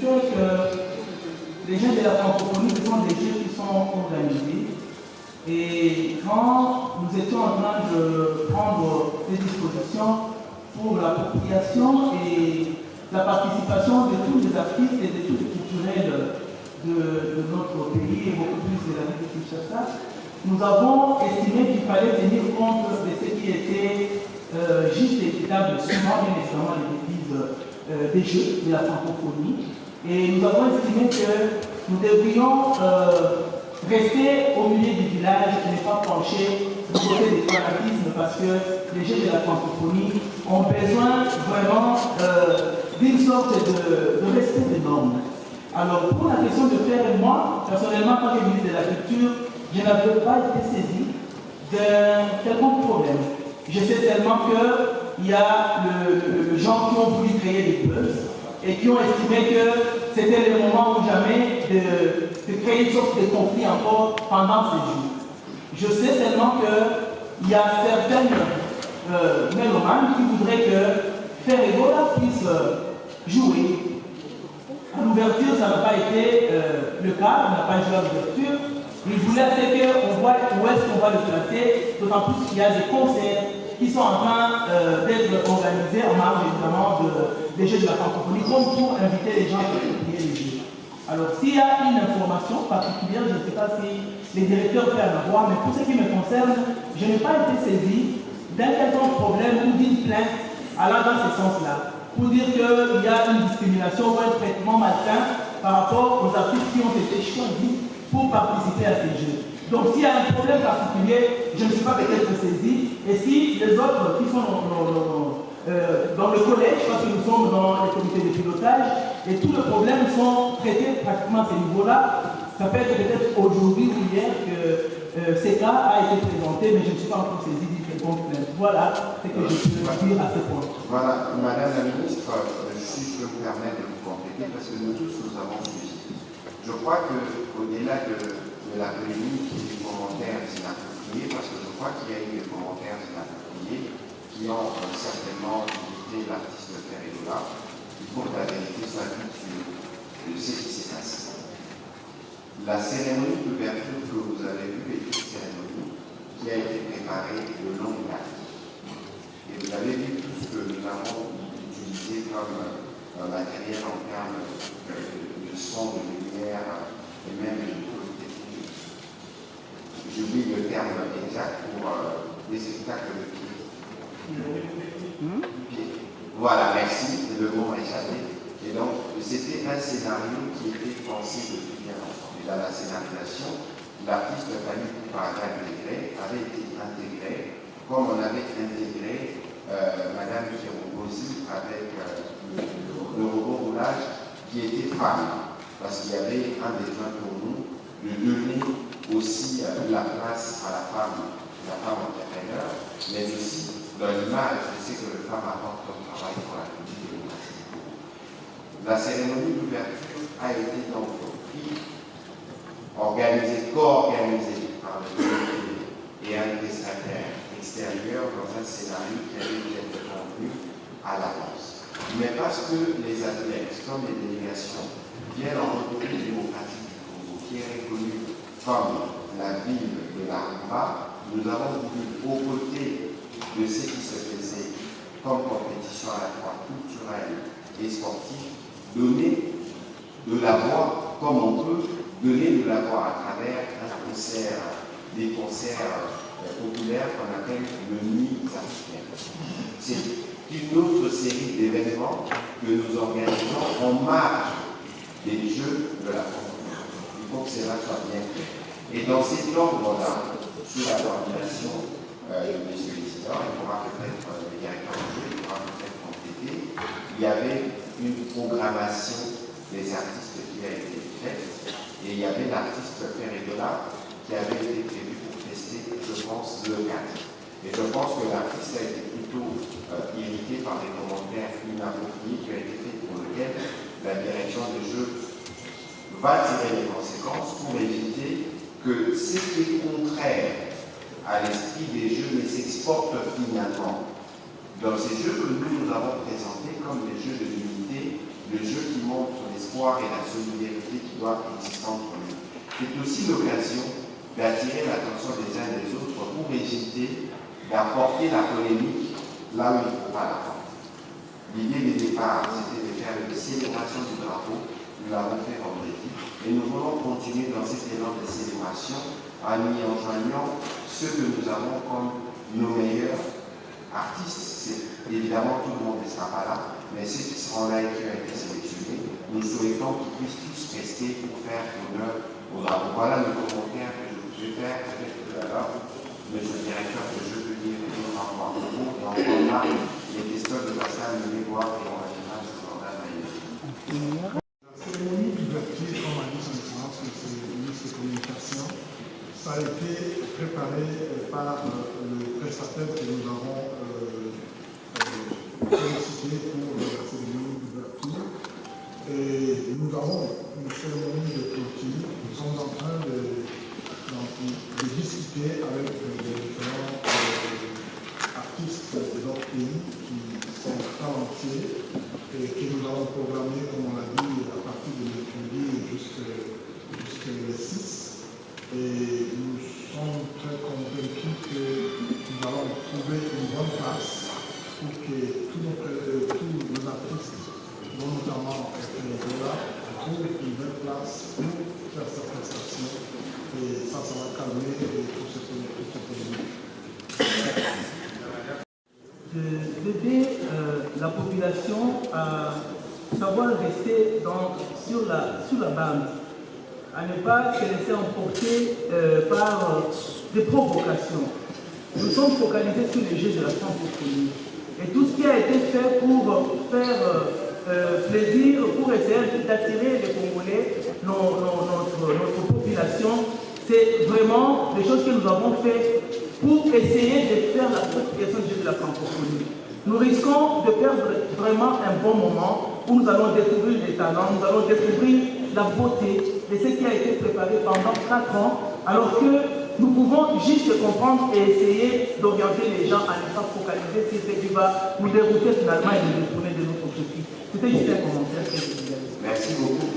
sais que les Jeux de la francophonie, ce sont des jeux qui sont organisés. Et quand nous étions en train de prendre des dispositions pour l'appropriation et la participation de tous les artistes et de tous les culturels de notre pays et beaucoup plus de la ville de Kinshasa, nous avons estimé qu'il fallait tenir compte de ce qui était juste et équitable, souvent bien évidemment les défis des Jeux de la francophonie. Et nous avons estimé que nous devrions rester au milieu du village et ne pas pencher du côté des fanatismes parce que les Jeux de la francophonie ont besoin vraiment d'une sorte de respect des normes. Alors, pour la question de faire, moi, personnellement, quand j'ai ministre de la Culture, je n'avais pas été saisi d'un quelconque problème. Je sais seulement qu'il y a les gens qui ont voulu créer des buzz et qui ont estimé que c'était le moment ou jamais de créer une sorte de conflit encore pendant ces jours. Je sais seulement qu'il y a certaines mélomanes qui voudraient que Ferregola puisse jouer. À l'ouverture, ça n'a pas été le cas, on n'a pas joué à l'ouverture. Il voulait qu'on voit où est-ce qu'on va le placer, d'autant plus qu'il y a des concerts qui sont en train d'être organisés en marge évidemment des Jeux de la francophonie, comme pour inviter les gens à s'approprier les Jeux. Alors, s'il y a une information particulière, je ne sais pas si les directeurs peuvent en avoir, mais pour ce qui me concerne, je n'ai pas été saisi d'un quelconque problème ou d'une plainte allant dans ce sens-là, pour dire qu'il y a une discrimination ou un traitement malsain par rapport aux artistes qui ont été choisis pour participer à ces Jeux. Donc, s'il y a un problème particulier, je ne suis pas peut-être saisi. Et si les autres qui sont dans le collège, parce que nous sommes dans les comités de pilotage, et tous les problèmes sont traités pratiquement à ce niveau-là, ça peut être peut-être aujourd'hui ou hier que ce cas a été présenté, mais je ne suis pas encore saisi d'une quelconque plainte. Voilà ce que je peux dire à ce point. Voilà, Madame la Ministre, si je peux me permettre de vous compléter, parce que nous tous, nous avons suivi. Je crois qu'au-delà de la polémique et des commentaires inappropriés, parce que je crois qu'il y a eu des commentaires inappropriés qui ont certainement limité l'artiste Ferregola. Il faut que la vérité soit dite sur ce qui s'est passé. La cérémonie d'ouverture que vous avez vue est une cérémonie qui a été préparée de longue date. Et vous avez vu tout ce que nous avons utilisé comme matériel en termes de son, de lumière et même de polytechnique. J'oublie le terme exact pour des spectacles de pied. Voilà, merci, le mot m'a échappé. Et donc, c'était un scénario qui était pensé depuis bien longtemps. Et dans la scénarisation, l'artiste Fanny Poupara avait été intégré, comme on avait intégré Madame Kirogosi avec le robot roulage qui était femme. Parce qu'il y avait un besoin pour nous de donner aussi la place à la femme entrepreneur, mais aussi dans l'image de ce que les femmes apportent comme travail pour la petite démocratie. La cérémonie d'ouverture a été donc co-organisée par le comité et un prestataire extérieur dans un scénario qui avait été convenu à l'avance. Mais parce que les athlètes, comme les délégations, viennent en République démocratique du Congo, qui est reconnue comme la ville de la Rumba, nous avons voulu, aux côtés de ce qui se faisait comme compétition à la fois culturelle et sportive, donner de la voix comme on peut donner de la voix à travers des concerts populaires qu'on appelle le Nuit africaine. C'est une autre série d'événements que nous organisons en marge des Jeux de la francophonie. Il faut que cela soit bien clair. Et dans cet ordre-là, sous la coordination de M. le Président, il pourra peut-être, le directeur du jeu, il pourra peut-être compléter, il y avait une programmation des artistes qui a été faite, et il y avait l'artiste Ferregola qui avait été prévu pour tester, je pense, le 4. Et je pense que l'artiste a été plutôt irrité par les commentaires inappropriés qui ont été faits, pour lesquels la direction des jeux va tirer les conséquences pour éviter que ce qui est contraire à l'esprit des jeux ne s'exporte finalement dans ces jeux que nous avons présentés comme des jeux de l'unité le jeu qui montre l'espoir et la solidarité qui doit exister entre nous. C'est aussi l'occasion d'attirer l'attention des uns et des autres pour éviter d'apporter la polémique là où il ne faut pas la faire. L'idée du départ, c'était de faire une célébration du drapeau. Nous l'avons fait vendredi. Et nous voulons continuer dans cet élan de célébration en y enjoignant ceux que nous avons comme nos meilleurs artistes. Évidemment, tout le monde ne sera pas là, mais ceux qui seront là et qui ont été sélectionnés, nous souhaitons qu'ils puissent tous rester pour faire honneur au drapeau. Voilà le commentaire que je voudrais faire peut-être tout à l'heure. Monsieur le directeur, que je veux dire nous renvoie pour vous et on prendra les questions de Pascal Mémoire et on va dire ce journal à La cérémonie d'ouverture, comme a dit son excellence, le ministre de communication, ça a été préparé par le prestataire que nous avons sollicité pour la cérémonie d'ouverture. Et nous avons une cérémonie de clôture. Nous sommes en train de discuter avec les différents artistes de notre pays qui sont talentueux et que nous allons programmer, comme on l'a dit, à partir de mercredi jusqu'au 6. Et nous sommes très convaincus que nous allons trouver une bonne place pour que tous nos artistes, dont notamment Fénégola, trouvent une bonne place pour faire sa prestation. Et ça va calmer tout ce problème. D'aider la population à savoir rester sur la bande, à ne pas se laisser emporter par des provocations. Nous sommes focalisés sur les jeux de la francophonie. Et tout ce qui a été fait pour faire plaisir, pour essayer d'attirer les Congolais, notre population, c'est vraiment des choses que nous avons fait pour essayer de faire la propagation du jeu de la francophonie. Nous risquons de perdre vraiment un bon moment où nous allons découvrir les talents, nous allons découvrir la beauté de ce qui a été préparé pendant 4 ans, alors que nous pouvons juste comprendre et essayer d'orienter les gens à ne pas focaliser sur ce qui va nous dérouter finalement et nous détourner de notre objectif. C'était juste un commentaire que je voulais dire. Merci beaucoup.